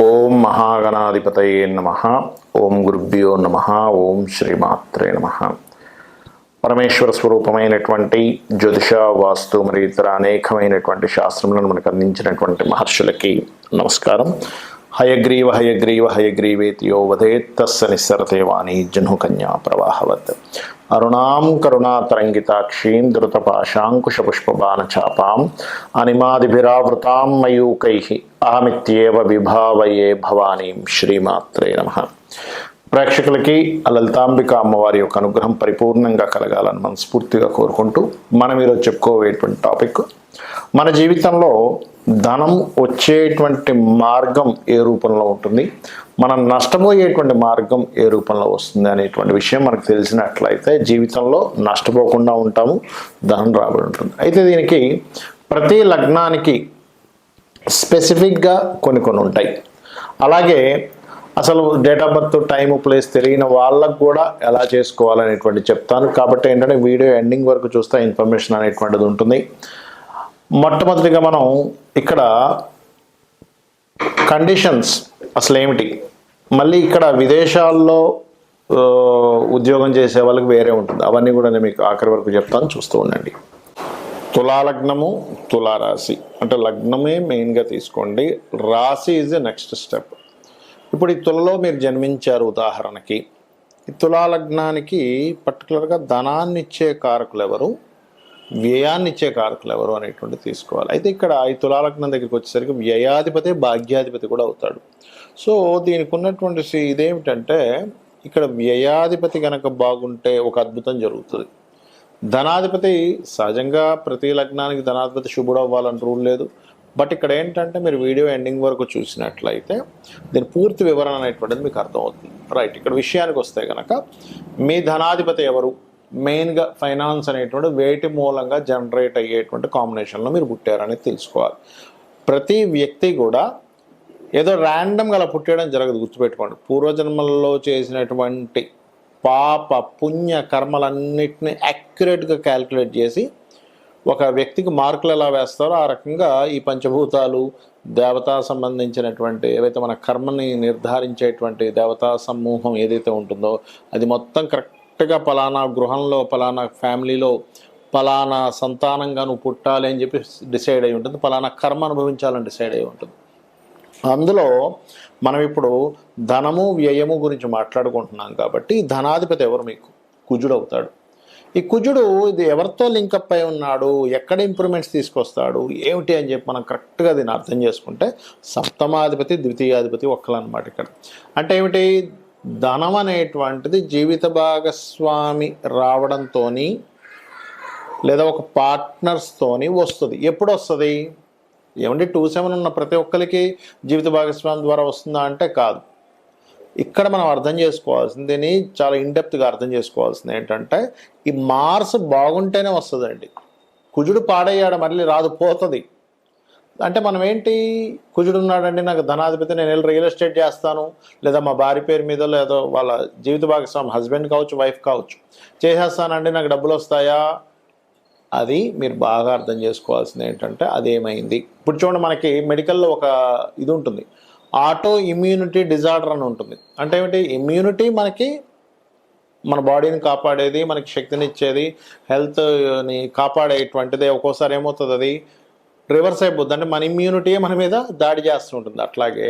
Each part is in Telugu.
ఓం మహాగణాధిపతయే నమః. ఓం గురుభ్యో నమః. ఓం శ్రీమాత్రే నమః. పరమేశ్వర స్వరూపమైనటువంటి జ్యోతిష, వాస్తు మరియు ఇతర అనేకమైనటువంటి శాస్త్రములను మనకు అందించినటువంటి మహర్షులకి నమస్కారం. హయగ్రీవ హయగ్రీవ హయగ్రీవేతి యో వదేత్ తస్య నిస్సరతే వాణి జహ్నుకన్యా ప్రవాహవత్. అరుణాం కరుణాతరంగితాక్షీం ధృతపాశాంకుశపుష్పబాణచాపాం అనిమాదిభిరావృతాం మయూకైః అహమిత్యేవ విభావయే భవానీం. శ్రీమాత్రే నమః. ప్రేక్షకులకి లలితాంబిక అమ్మవారి యొక్క అనుగ్రహం పరిపూర్ణంగా కలగాలని మనస్ఫూర్తిగా కోరుకుంటూ మనం ఈరోజు చెప్పుకోవేటువంటి టాపిక్, మన జీవితంలో ధనం వచ్చేటువంటి మార్గం ఏ రూపంలో ఉంటుంది, మనం నష్టపోయేటువంటి మార్గం ఏ రూపంలో వస్తుంది అనేటువంటి విషయం మనకు తెలిసినట్లయితే జీవితంలో నష్టపోకుండా ఉంటాము, ధనం రాబడి ఉంటుంది. అయితే దీనికి ప్రతి లగ్నానికి స్పెసిఫిక్గా కొన్ని ఉంటాయి. అలాగే అసలు date of birth, time, place తెలియని వాళ్ళకు కూడా ఎలా చేసుకోవాలనేటువంటి చెప్తాను. కాబట్టి ఏంటంటే వీడియో ఎండింగ్ వరకు చూస్తే ఇన్ఫర్మేషన్ అనేటువంటిది ఉంటుంది. మొట్టమొదటిగా మనం ఇక్కడ కండిషన్స్ అసలు ఏమిటి, మళ్ళీ ఇక్కడ విదేశాల్లో ఉద్యోగం చేసే వాళ్ళకి వేరే ఉంటుంది, అవన్నీ కూడా నేను మీకు ఆఖరి వరకు చెప్తాను, చూస్తూ ఉండండి. తులాలగ్నము, తులారాశి అంటే లగ్నమే మెయిన్గా తీసుకోండి, రాశి ఈజ్ ద నెక్స్ట్ స్టెప్. ఇప్పుడు ఈ తులలో మీరు జన్మించారు ఉదాహరణకి, ఈ తులాలగ్నానికి పర్టికులర్గా ధనాన్ని ఇచ్చే కారకులు ఎవరు, వ్యయాన్ని ఇచ్చే కారకులు ఎవరు అనేటువంటి తీసుకోవాలి. అయితే ఇక్కడ ఈ తులాలగ్నం దగ్గరికి వచ్చేసరికి వ్యయాధిపతి భాగ్యాధిపతి కూడా అవుతాడు. సో దీనికి ఉన్నటువంటి ఇదేమిటంటే ఇక్కడ వ్యయాధిపతి కనుక బాగుంటే ఒక అద్భుతం జరుగుతుంది. ధనాధిపతి సహజంగా ప్రతి లగ్నానికి ధనాధిపతి శుభుడు అవ్వాలని రూల్ లేదు. బట్ ఇక్కడ ఏంటంటే మీరు వీడియో ఎండింగ్ వరకు చూసినట్లయితే దీని పూర్తి వివరణ అనేటువంటిది మీకు అర్థమవుతుంది. రైట్, ఇక్కడ విషయానికి వస్తే కనుక మీ ధనాధిపతి ఎవరు, మెయిన్గా ఫైనాన్స్ అనేటువంటి వేటి మూలంగా జనరేట్ అయ్యేటువంటి కాంబినేషన్లో మీరు పుట్టారనేది తెలుసుకోవాలి. ప్రతి వ్యక్తి కూడా ఏదో ర్యాండమ్గా అలా పుట్టేయడం జరగదు, గుర్తుపెట్టుకోండి. పూర్వజన్మల్లో చేసినటువంటి పాప పుణ్య కర్మలన్నిటిని యాక్యురేట్గా క్యాల్కులేట్ చేసి ఒక వ్యక్తికి మార్కులు ఎలా వేస్తారో ఆ రకంగా ఈ పంచభూతాలు, దేవతా సంబంధించినటువంటి ఏవైతే మన కర్మని నిర్ధారించేటువంటి దేవతా సమూహం ఏదైతే ఉంటుందో అది మొత్తం కరెక్ట్గా పలానా గృహంలో, పలానా ఫ్యామిలీలో, పలానా సంతానంగా నువ్వు పుట్టాలి అని చెప్పి డిసైడ్ అయి ఉంటుంది, పలానా కర్మ అనుభవించాలని డిసైడ్ అయి ఉంటుంది. అందులో మనం ఇప్పుడు ధనము వ్యయము గురించి మాట్లాడుకుంటున్నాం కాబట్టి ధనాధిపతి ఎవరు, మీకు కుజుడు అవుతాడు. ఈ కుజుడు ఇది ఎవరితో లింకప్ అయి ఉన్నాడు, ఎక్కడ ఇంప్రూవ్మెంట్స్ తీసుకొస్తాడు ఏమిటి అని చెప్పి మనం కరెక్ట్గా దీన్ని అర్థం చేసుకుంటే సప్తమాధిపతి ద్వితీయాధిపతి ఒక్కలన్నమాట. ఇక్కడ అంటే ఏమిటి, ధనం అనేటువంటిది జీవిత భాగస్వామి రావడంతో లేదా ఒక పార్ట్నర్స్తోని వస్తుంది. ఎప్పుడు వస్తుంది ఏమంటే 27 ఉన్న ప్రతి ఒక్కరికి జీవిత భాగస్వామి ద్వారా వస్తుందా అంటే కాదు. ఇక్కడ మనం అర్థం చేసుకోవాల్సింది, చాలా ఇన్డెప్త్గా అర్థం చేసుకోవాల్సింది ఏంటంటే ఈ మార్స్ బాగుంటేనే వస్తుందండి. కుజుడు పాడయ్యాడు మళ్ళీ రాదు, పోతుంది. అంటే మనం ఏంటి, కుజుడు ఉన్నాడండి నాకు ధనాధిపతి, నేను వెళ్ళి రియల్ ఎస్టేట్ చేస్తాను, లేదా మా భార్య పేరు మీద లేదా వాళ్ళ జీవిత భాగస్వామి హస్బెండ్ కావచ్చు, వైఫ్ కావచ్చు, చేసేస్తానండి నాకు డబ్బులు వస్తాయా, అది మీరు బాగా అర్థం చేసుకోవాల్సింది ఏంటంటే అదేమైంది. ఇప్పుడు చూడండి, మనకి మెడికల్లో ఒక ఇది ఉంటుంది, ఆటో ఇమ్యూనిటీ డిజార్డర్ అని ఉంటుంది. అంటే ఏమిటి, ఇమ్యూనిటీ మనకి మన బాడీని కాపాడేది, మనకి శక్తిని ఇచ్చేది, హెల్త్ని కాపాడేటువంటిది. ఒక్కోసారి ఏమవుతుంది అది రివర్స్ అయిపోద్ది, అంటే మన ఇమ్యూనిటీయే మన మీద దాడి చేస్తూ ఉంటుంది. అట్లాగే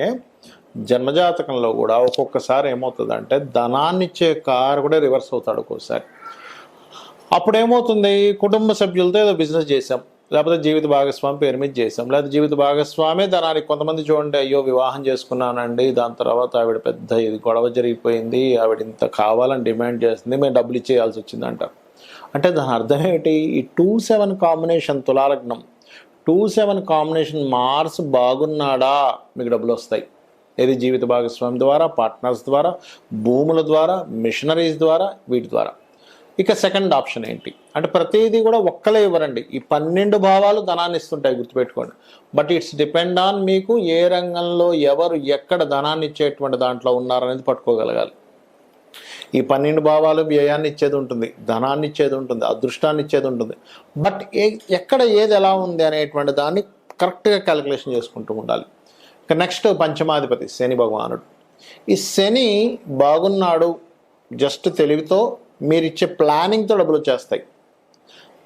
జన్మజాతకంలో కూడా ఒక్కొక్కసారి ఏమవుతుంది అంటే ధనాన్ని ఇచ్చే కారు కూడా రివర్స్ అవుతాడు ఒక్కోసారి. అప్పుడు ఏమవుతుంది, కుటుంబ సభ్యులతో ఏదో బిజినెస్ చేసాం, లేకపోతే జీవిత భాగస్వామి పేరు మీద చేసాం, లేకపోతే జీవిత భాగస్వామే ధనానికి. కొంతమంది చూడండి, అయ్యో వివాహం చేసుకున్నానండి, దాని తర్వాత ఆవిడ పెద్ద ఇది గొడవ జరిగిపోయింది, ఆవిడ ఇంత కావాలని డిమాండ్ చేస్తుంది, మేము డబ్బులు ఇచ్చేయాల్సి వచ్చింది అంటారు. అంటే దాని అర్థం ఏమిటి, ఈ 2-7 కాంబినేషన్ తులాలగ్నం 2-7 కాంబినేషన్ మార్స్ బాగున్నాడా మీకు డబ్బులు వస్తాయి. ఏది జీవిత భాగస్వామి ద్వారా, పార్ట్నర్స్ ద్వారా, భూముల ద్వారా, మిషనరీస్ ద్వారా, వీటి ద్వారా. ఇక సెకండ్ ఆప్షన్ ఏంటి అంటే ప్రతిదీ కూడా ఒక్కలే ఇవ్వరండి, ఈ 12 భావాలు ధనాన్ని ఇస్తుంటాయి, గుర్తుపెట్టుకోండి. బట్ ఇట్స్ డిపెండ్ ఆన్ మీకు ఏ రంగంలో ఎవరు ఎక్కడ ధనాన్ని ఇచ్చేటువంటి దాంట్లో ఉన్నారనేది పట్టుకోగలగాలి. ఈ 12 భావాలు వ్యయాన్ని ఇచ్చేది ఉంటుంది, ధనాన్ని ఇచ్చేది ఉంటుంది, అదృష్టాన్ని ఇచ్చేది ఉంటుంది. బట్ ఎక్కడ ఏది ఎలా ఉంది అనేటువంటి దాన్ని కరెక్ట్గా క్యాలిక్యులేషన్ చేసుకుంటూ ఉండాలి. నెక్స్ట్ పంచమాధిపతి శని భగవానుడు. ఈ శని బాగున్నాడు, జస్ట్ తెలివితో మీరు ఇచ్చే ప్లానింగ్తో డబ్బులు వచ్చేస్తాయి.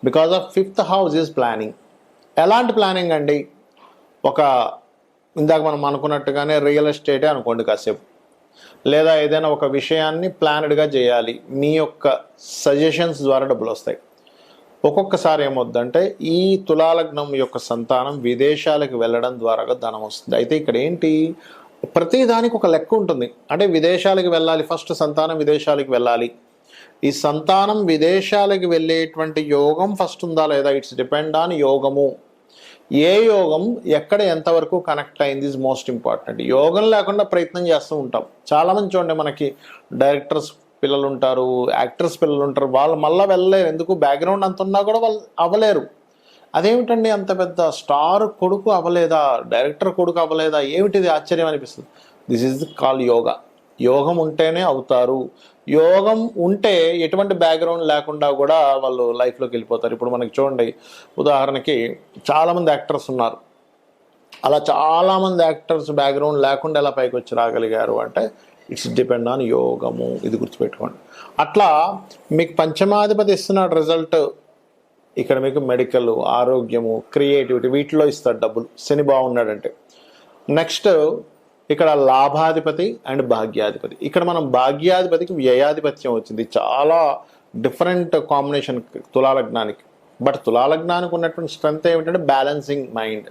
Because of 5th house is planning. ఎలాంటి ప్లానింగ్ అండి? ఒక ఇందాక మనం అనుకున్నట్టుగానే రియల్ ఎస్టేటే అనుకోండి కాసేపు, లేదా ఏదైనా ఒక విషయాన్ని ప్లానెడ్గా చేయాలి, మీ యొక్క సజెషన్స్ ద్వారా డబ్బులు వస్తాయి. ఒక్కొక్కసారి ఏమవుద్దంటే ఈ తులాలగ్నం యొక్క సంతానం విదేశాలకు వెళ్ళడం ద్వారా ధనం వస్తుంది. అయితే ఇక్కడ ఏంటి, ప్రతి దానికి ఒక లెక్క ఉంటుంది. అంటే విదేశాలకు వెళ్ళాలి, ఫస్ట్ సంతానం విదేశాలకు వెళ్ళాలి. ఈ సంతానం విదేశాలకు వెళ్ళేటువంటి యోగం ఫస్ట్ ఉందా లేదా, ఇట్స్ డిపెండ్ ఆన్ యోగము. ఏ యోగం ఎక్కడ ఎంతవరకు కనెక్ట్ అయింది ఈజ్ మోస్ట్ ఇంపార్టెంట్. యోగం లేకుండా ప్రయత్నం చేస్తూ ఉంటాం. చాలామంది చూడండి, మనకి డైరెక్టర్స్ పిల్లలు ఉంటారు, యాక్టర్స్ పిల్లలు ఉంటారు, వాళ్ళు మళ్ళీ వెళ్ళలేరు. ఎందుకు? బ్యాక్గ్రౌండ్ అంత ఉన్నా కూడా వాళ్ళు అవ్వలేరు. అదేమిటండి, అంత పెద్ద స్టార్ కొడుకు అవ్వలేదా, డైరెక్టర్ కొడుకు అవ్వలేదా, ఏమిటిది ఆశ్చర్యం అనిపిస్తుంది. This is call yoga. యోగం ఉంటేనే అవుతారు. యోగం ఉంటే ఎటువంటి బ్యాక్గ్రౌండ్ లేకుండా కూడా వాళ్ళు లైఫ్లోకి వెళ్ళిపోతారు. ఇప్పుడు మనకి చూడండి, ఉదాహరణకి చాలామంది యాక్టర్స్ ఉన్నారు. అలా చాలామంది యాక్టర్స్ బ్యాక్గ్రౌండ్ లేకుండా ఎలా పైకి వచ్చి రాగలిగారు అంటే ఇట్స్ డిపెండ్ ఆన్ యోగము. ఇది గుర్తుపెట్టుకోండి. అట్లా మీకు పంచమాధిపతి ఇస్తున్నాడు రిజల్ట్. ఇక్కడ మీకు మెడికల్, ఆరోగ్యము, క్రియేటివిటీ వీటిలో ఇస్తాడు డబ్బులు శని బాగున్నాడంటే. నెక్స్ట్ ఇక్కడ లాభాధిపతి అండ్ భాగ్యాధిపతి. ఇక్కడ మనం భాగ్యాధిపతికి వ్యయాధిపత్యం వచ్చింది. చాలా డిఫరెంట్ కాంబినేషన్ తులాలగ్నానికి. బట్ తులాలగ్నానికి ఉన్నటువంటి స్ట్రెంత్ ఏమిటంటే బ్యాలెన్సింగ్ మైండ్,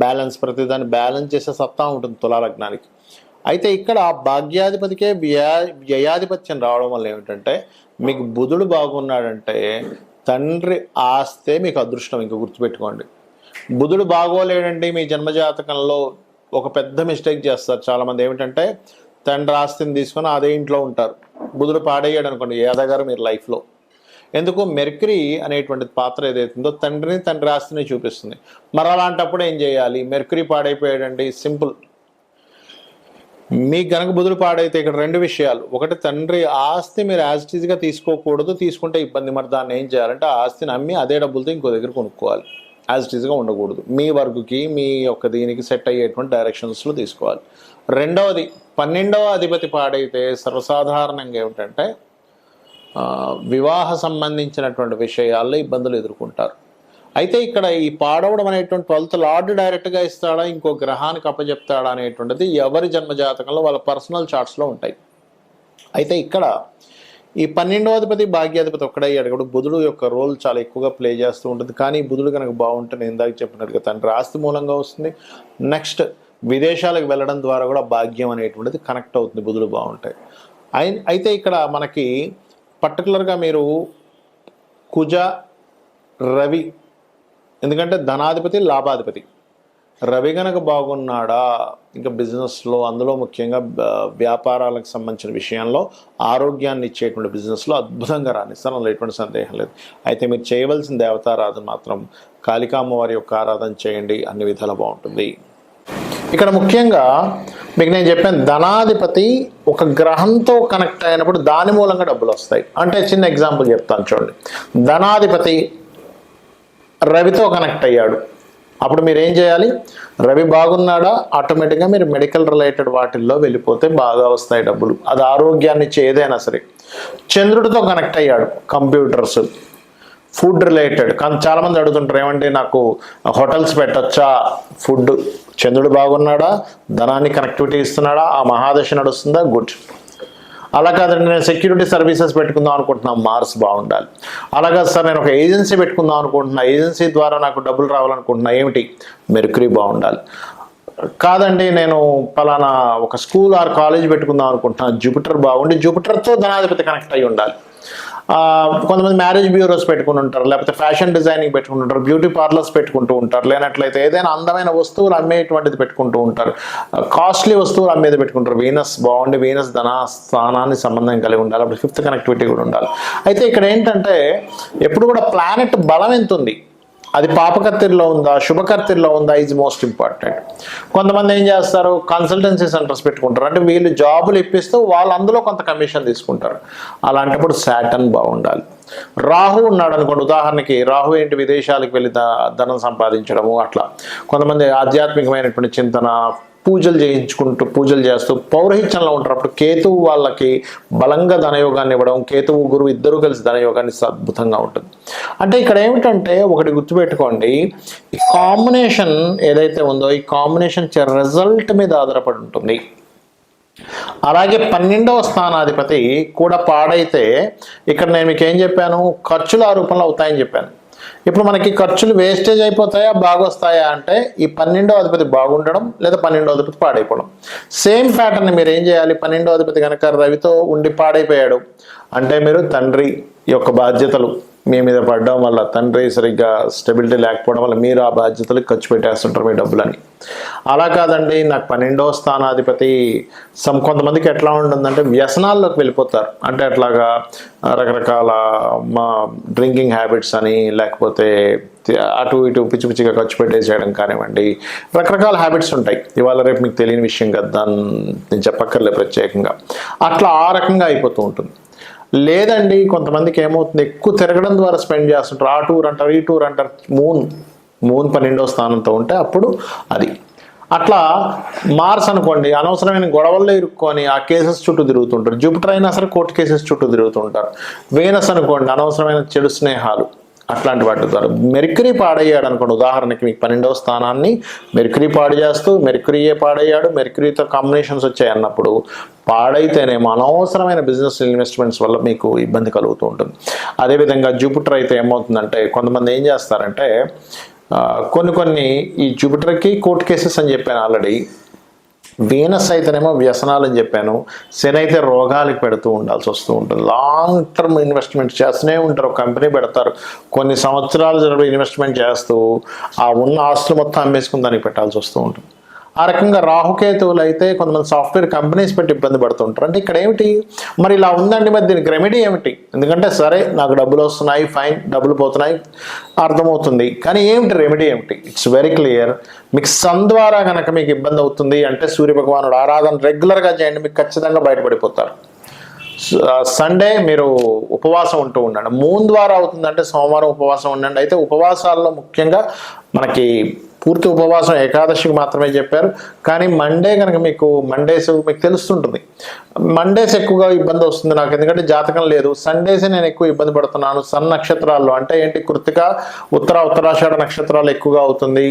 బ్యాలెన్స్, ప్రతిదాన్ని బ్యాలెన్స్ చేసే సత్తా ఉంటుంది తులాలగ్నానికి. అయితే ఇక్కడ భాగ్యాధిపతికే వ్యయాధిపత్యం రావడం వల్ల ఏమిటంటే మీకు బుధుడు బాగున్నాడంటే తండ్రి ఆస్తే మీకు అదృష్టం. ఇంకా గుర్తుపెట్టుకోండి, బుధుడు బాగోలేడండి మీ జన్మజాతకంలో ఒక పెద్ద మిస్టేక్ చేస్తారు చాలామంది. ఏమిటంటే తండ్రి ఆస్తిని తీసుకొని అదే ఇంట్లో ఉంటారు. బుధుడు పాడయ్యాడు అనుకోండి, ఏదగారు మీరు లైఫ్లో. ఎందుకు? మెర్క్యూరీ అనేటువంటి పాత్ర ఏదైతుందో తండ్రిని, తండ్రి ఆస్తిని చూపిస్తుంది. మరి అలాంటప్పుడు ఏం చేయాలి? మెర్క్యూరీ పాడైపోయాడండి, సింపుల్. మీకు కనుక బుధుడు పాడైతే ఇక్కడ రెండు విషయాలు. ఒకటి, తండ్రి ఆస్తి మీరు యాజ్ ఇట్ ఈజ్గా తీసుకోకూడదు, తీసుకుంటే ఇబ్బంది. మరి దాన్ని ఏం చేయాలంటే ఆ ఆస్తిని అమ్మి అదే డబ్బులతో ఇంకో దగ్గర కొనుక్కోవాలి. యాజ్ ఇట్ ఈజ్గా ఉండకూడదు. మీ వర్క్కి, మీ యొక్క దీనికి సెట్ అయ్యేటువంటి డైరెక్షన్స్లో తీసుకోవాలి. రెండవది, 12వ అధిపతి పాడైతే సర్వసాధారణంగా ఏమిటంటే వివాహ సంబంధించినటువంటి విషయాల్లో ఇబ్బందులు ఎదుర్కొంటారు. అయితే ఇక్కడ ఈ పాడవడం అనేటువంటి 12th లార్డ్ డైరెక్ట్గా ఇస్తాడా, ఇంకో గ్రహానికి అప్పచెప్తాడా అనేటువంటిది ఎవరి జన్మజాతకంలో వాళ్ళ పర్సనల్ చార్ట్స్లో ఉంటాయి. అయితే ఇక్కడ ఈ 12వ అధిపతి భాగ్యాధిపతి ఒక్కడయ్యాడు కూడా బుధుడు యొక్క రోల్ చాలా ఎక్కువగా ప్లే చేస్తూ ఉంటుంది. కానీ బుధుడు కనుక బాగుంటే నేను ఇందాక చెప్పినట్టుగా తండ్రి ఆస్తి మూలంగా వస్తుంది. నెక్స్ట్ విదేశాలకు వెళ్ళడం ద్వారా కూడా భాగ్యం అనేటువంటిది కనెక్ట్ అవుతుంది బుధుడు బాగుంటాయి. అయితే ఇక్కడ మనకి పర్టికులర్గా మీరు కుజ, రవి, ఎందుకంటే ధనాధిపతి, లాభాధిపతి. రవి గనక బాగున్నాడా ఇంకా బిజినెస్లో, అందులో ముఖ్యంగా వ్యాపారాలకు సంబంధించిన విషయంలో, ఆరోగ్యాన్ని ఇచ్చేటువంటి బిజినెస్లో అద్భుతంగా రాణిస్తారు, అందులో ఎటువంటి సందేహం లేదు. అయితే మీరు చేయవలసిన దేవతారాధన మాత్రం కాళికామ్మవారి యొక్క ఆరాధన చేయండి, అన్ని విధాలు బాగుంటుంది. ఇక్కడ ముఖ్యంగా మీకు నేను చెప్పాను, ధనాధిపతి ఒక గ్రహంతో కనెక్ట్ అయినప్పుడు దాని మూలంగా డబ్బులు వస్తాయి. అంటే చిన్న ఎగ్జాంపుల్ చెప్తాను చూడండి. ధనాధిపతి రవితో కనెక్ట్ అయ్యాడు, అప్పుడు మీరు ఏం చేయాలి? రవి బాగున్నాడా, ఆటోమేటిక్గా మీరు మెడికల్ రిలేటెడ్ వాటిల్లో వెళ్ళిపోతే బాగా వస్తాయి డబ్బులు. అది ఆరోగ్యాన్ని ఇచ్చే ఏదైనా సరే. చంద్రుడితో కనెక్ట్ అయ్యాడు, కంప్యూటర్స్, ఫుడ్ రిలేటెడ్. కానీ చాలామంది అడుగుతుంటారు, ఏమంటే నాకు హోటల్స్ పెట్టచ్చా? ఫుడ్, చంద్రుడు బాగున్నాడా, ధనాన్ని కనెక్టివిటీ ఇస్తున్నాడా, ఆ మహాదశ నడుస్తుందా? గుడ్. అలా కాదండి, నేను సెక్యూరిటీ సర్వీసెస్ పెట్టుకుందాం అనుకుంటున్నాను, మార్స్ బాగుండాలి. అలాగా సార్, నేను ఒక ఏజెన్సీ పెట్టుకుందాం అనుకుంటున్నా, ఏజెన్సీ ద్వారా నాకు డబ్బులు రావాలనుకుంటున్నా, ఏమిటి? మెర్క్యూరీ బాగుండాలి. కాదండి, నేను పలానా ఒక స్కూల్ ఆర్ కాలేజ్ పెట్టుకుందాం అనుకుంటున్నాను, జూపిటర్ బాగుండి, జూపిటర్తో ధనాధిపతి కనెక్ట్ అయ్యి ఉండాలి. కొంతమంది మ్యారేజ్ బ్యూరోస్ పెట్టుకుని ఉంటారు, లేకపోతే ఫ్యాషన్ డిజైనింగ్ పెట్టుకుంటూ ఉంటారు, బ్యూటీ పార్లర్స్ పెట్టుకుంటూ ఉంటారు, లేనట్లయితే ఏదైనా అందమైన వస్తువులు అమ్మేటువంటిది పెట్టుకుంటూ ఉంటారు, కాస్ట్లీ వస్తువులు అమ్మేది పెట్టుకుంటారు. వీనస్ బాగుండి, వీనస్ ధన స్థానాన్ని సంబంధం కలిగి ఉండాలి, అప్పుడు 5th కనెక్టివిటీ కూడా ఉండాలి. అయితే ఇక్కడ ఏంటంటే ఎప్పుడు కూడా ప్లానెట్ బలం ఎంత ఉంది, అది పాపకర్తిలో ఉందా, శుభకర్తిలో ఉందా, ఈజ్ మోస్ట్ ఇంపార్టెంట్. కొంతమంది ఏం చేస్తారు, కన్సల్టెన్సీ సెంటర్స్ పెట్టుకుంటారు, అంటే వీళ్ళు జాబులు ఇప్పిస్తూ వాళ్ళు అందులో కొంత కమిషన్ తీసుకుంటారు. అలాంటప్పుడు శాటర్న్ బాగుండాలి. రాహు ఉన్నాడు అనుకోండి, ఉదాహరణకి రాహు ఏంటి, విదేశాలకు వెళ్ళి ధనం సంపాదించడము, అట్లా కొంతమంది ఆధ్యాత్మికమైనటువంటి చింతన, పూజలు చేస్తూ పౌరహిత్యంలో ఉంటారు. అప్పుడు కేతువు వాళ్ళకి బలంగా ధనయోగాన్ని ఇవ్వడం, కేతువు గురువు ఇద్దరు కలిసి ధనయోగాన్ని అద్భుతంగా ఉంటుంది. అంటే ఇక్కడ ఏమిటంటే ఒకటి గుర్తుపెట్టుకోండి, ఈ కాంబినేషన్ ఏదైతే ఉందో ఈ కాంబినేషన్ రిజల్ట్ మీద ఆధారపడి ఉంటుంది. అలాగే 12వ స్థానాధిపతి కూడా పాడైతే ఇక్కడ నేను మీకు ఏం చెప్పాను, ఖర్చులు ఆ రూపంలో అవుతాయని చెప్పాను. ఇప్పుడు మనకి ఖర్చులు వేస్టేజ్ అయిపోతాయా బాగొస్తాయా అంటే ఈ 12వ అధిపతి బాగుండడం లేదా 12వ అధిపతి పాడైపోవడం. సేమ్ ప్యాటర్న్ మీరు ఏం చేయాలి, 12వ అధిపతి కనుక రవితో ఉండి పాడైపోయాడు అంటే మీరు తండ్రి యొక్క బాధ్యతలు మీ మీద పడడం వల్ల, తండ్రి సరిగ్గా స్టెబిలిటీ లేకపోవడం వల్ల మీరు ఆ బాధ్యతలకు ఖర్చు పెట్టేస్తుంటారు మీ డబ్బులని. అలా కాదండి, నాకు 12వ స్థానాధిపతి కొంతమందికి ఎట్లా ఉంటుందంటే వ్యసనాల్లోకి వెళ్ళిపోతారు. అంటే అట్లాగా రకరకాల డ్రింకింగ్ హ్యాబిట్స్ అని, లేకపోతే అటు ఇటు పిచ్చి పిచ్చిగా ఖర్చు పెట్టేసేయడం కానివ్వండి, రకరకాల హ్యాబిట్స్ ఉంటాయి. ఇవాళ రేపు మీకు తెలియని విషయం కదా, దాన్ని నేను చెప్పక్కర్లేదు ప్రత్యేకంగా. అట్లా ఆ రకంగా అయిపోతూ ఉంటుంది. లేదండి కొంతమందికి ఏమవుతుంది, ఎక్కువ తిరగడం ద్వారా స్పెండ్ చేస్తుంటారు. ఆ టూర్ అంటారు, ఈ టూర్ అంటారు. మూన్ 12వ స్థానంతో ఉంటే అప్పుడు అది అట్లా. మార్స్ అనుకోండి, అనవసరమైన గొడవల్లో ఇరుక్కొని ఆ కేసెస్ చుట్టూ తిరుగుతుంటారు. జూపిటర్ అయినా సరే కోర్టు కేసెస్ చుట్టూ తిరుగుతుంటారు. వీనస్ అనుకోండి, అనవసరమైన చెడు స్నేహాలు, అట్లాంటి వాటి ద్వారా. మెర్క్యూరీ పాడయ్యాడు అనుకోండి, ఉదాహరణకి మీకు 12వ స్థానాన్ని మెర్క్యూరీ పాడు చేస్తూ, మెర్క్యూరీయే పాడయ్యాడు, మెర్క్యూరీతో కాంబినేషన్స్ వచ్చాయి అన్నప్పుడు పాడైతేనేమో అనవసరమైన బిజినెస్ ఇన్వెస్ట్మెంట్స్ వల్ల మీకు ఇబ్బంది కలుగుతూ ఉంటుంది. అదేవిధంగా జూపిటర్ అయితే ఏమవుతుందంటే కొంతమంది ఏం చేస్తారంటే కొన్ని ఈ జూపిటర్కి కోర్టు కేసెస్ అని చెప్పాను ఆల్రెడీ. వీనస్ అయితేనేమో వ్యసనాలు అని చెప్పాను. శని అయితే రోగాలకు పెడుతూ ఉండాల్సి వస్తూ ఉంటుంది. లాంగ్ టర్మ్ ఇన్వెస్ట్మెంట్ చేస్తూనే ఉంటారు. కంపెనీ పెడతారు, కొన్ని సంవత్సరాలు జరిపి ఇన్వెస్ట్మెంట్ చేస్తూ ఆ ఉన్న ఆస్తులు మొత్తం అమ్మేసుకుని దానికి పెట్టాల్సి వస్తూ ఉంటుంది. ఆ రకంగా రాహుకేతువులు అయితే కొంతమంది సాఫ్ట్వేర్ కంపెనీస్ పెట్టి ఇబ్బంది పడుతుంటారు. అంటే ఇక్కడ ఏమిటి మరి ఇలా ఉందండి, మరి దీనికి రెమెడీ ఏమిటి? ఎందుకంటే సరే నాకు డబ్బులు వస్తున్నాయి, ఫైన్, డబ్బులు పోతున్నాయి అర్థమవుతుంది, కానీ ఏమిటి రెమెడీ ఏమిటి? It's very clear. మీకు సన్ ద్వారా కనుక మీకు ఇబ్బంది అవుతుంది అంటే సూర్యభగవానుడు ఆరాధన రెగ్యులర్గా చేయండి, మీకు ఖచ్చితంగా బయటపడిపోతారు. సండే మీరు ఉపవాసం ఉంటూ ఉండండి. మూన్ ద్వారా అవుతుందంటే సోమవారం ఉపవాసం ఉండండి. అయితే ఉపవాసాల్లో ముఖ్యంగా మనకి పూర్తి ఉపవాసం ఏకాదశికి మాత్రమే చెప్పారు, కానీ మండే కనుక మండేస్ మీకు తెలుస్తుంటుంది. మండేస్ ఎక్కువగా ఇబ్బంది వస్తుంది నాకు, ఎందుకంటే జాతకం లేదు. సండేసే నేను ఎక్కువ ఇబ్బంది పడుతున్నాను. సన్ నక్షత్రాల్లో అంటే ఏంటి, కృత్తిక, ఉత్తరాషాఢ నక్షత్రాలు ఎక్కువగా అవుతుంది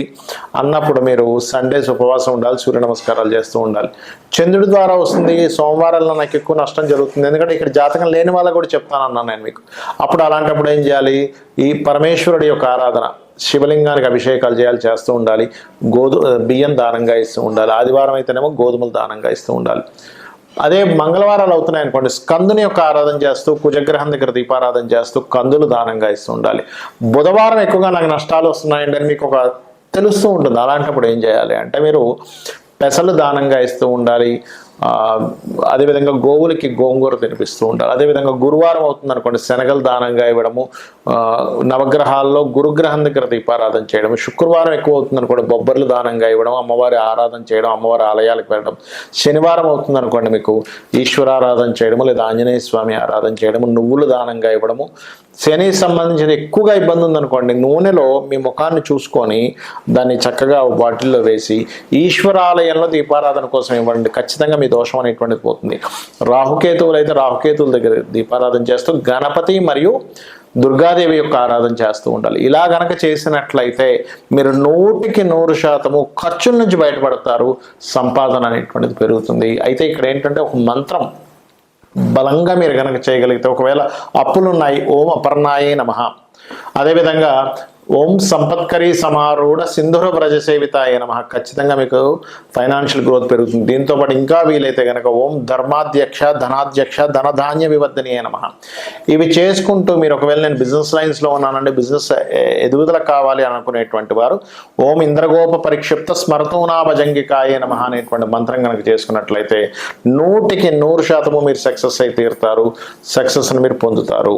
అన్నప్పుడు మీరు సండేస్ ఉపవాసం ఉండాలి, సూర్య నమస్కారాలు చేస్తూ ఉండాలి. చంద్రుడి ద్వారా వస్తుంది, సోమవారాల్లో నాకు ఎక్కువ నష్టం జరుగుతుంది, ఎందుకంటే ఇక్కడ జాతకం లేని వాళ్ళకు కూడా చెప్తానన్నాను నేను మీకు. అప్పుడు అలాంటప్పుడు ఏం చేయాలి, ఈ పరమేశ్వరుడి యొక్క ఆరాధన, శివలింగానికి అభిషేకాలు చేస్తూ ఉండాలి. బియ్యం దానంగా ఇస్తూ ఉండాలి. ఆదివారం అయితేనేమో గోధుమలు దానంగా ఇస్తూ ఉండాలి. అదే మంగళవారాలు అవుతున్నాయి అనుకోండి, స్కందుని యొక్క ఆరాధన చేస్తూ, కుజగ్రహం దగ్గర దీపారాధన చేస్తూ కందులు దానంగా ఇస్తూ ఉండాలి. బుధవారం ఎక్కువగా నాకు నష్టాలు వస్తున్నాయండి అని మీకు ఒక తెలుస్తూ ఉంటుంది. అలాంటప్పుడు ఏం చేయాలి అంటే మీరు పెసలు దానంగా ఇస్తూ ఉండాలి. అదేవిధంగా గోవులకి గోంగూర తినిపిస్తూ ఉండాలి. అదేవిధంగా గురువారం అవుతుంది అనుకోండి, శనగలు దానంగా ఇవ్వడము, నవగ్రహాల్లో గురుగ్రహం దగ్గర దీపారాధన చేయడం. శుక్రవారం ఎక్కువ అవుతుంది అనుకోండి, బొబ్బర్లు దానంగా ఇవ్వడం, అమ్మవారి ఆరాధన చేయడం, అమ్మవారి ఆలయాలకు వెళ్ళడం. శనివారం అవుతుంది అనుకోండి, మీకు ఈశ్వరారాధన చేయడము లేదా ఆంజనేయ స్వామి ఆరాధన చేయడము, నువ్వులు దానంగా ఇవ్వడము. శనికి సంబంధించిన ఎక్కువగా ఇబ్బంది ఉందనుకోండి, నూనెలో మీ ముఖాన్ని చూసుకొని దాన్ని చక్కగా బాటిల్లో వేసి ఈశ్వరాలయంలో దీపారాధన కోసం ఇవ్వండి. ఖచ్చితంగా మీ దోషం అనేటువంటిది పోతుంది. రాహుకేతువులు అయితే రాహుకేతువుల దగ్గర దీపారాధన చేస్తూ గణపతి మరియు దుర్గాదేవి యొక్క ఆరాధన చేస్తూ ఉండాలి. ఇలా గనక చేసినట్లయితే మీరు 100% ఖర్చుల నుంచి బయటపడతారు, సంపాదన అనేటువంటిది పెరుగుతుంది. అయితే ఇక్కడ ఏంటంటే ఒక మంత్రం బలంగా మీరు కనుక చేయగలిగితే, ఒకవేళ అప్పులున్నాయి, ఓం అపర్ణాయే నమః, అదేవిధంగా ఓం సంపత్కరీ సమారూఢ సింధుర వ్రజ సేవితాయ నమః, ఖచ్చితంగా మీకు ఫైనాన్షియల్ గ్రోత్ పెరుగుతుంది. దీంతోపాటు ఇంకా వీలైతే కనుక ఓం ధర్మాధ్యక్ష ధనాధ్యక్ష ధనధాన్య వివర్ధనీయ నమః, ఇవి చేసుకుంటూ మీరు ఒకవేళ నేను బిజినెస్ లైన్స్లో ఉన్నానండి, బిజినెస్ ఎదుగుదల కావాలి అని అనుకునేటువంటి వారు ఓం ఇంద్రగోప పరిక్షిప్త స్మరతూనా భజంగికాయ నమః అనేటువంటి మంత్రం కనుక చేసుకున్నట్లయితే 100% మీరు సక్సెస్ అయి తీరుతారు, సక్సెస్ని మీరు పొందుతారు.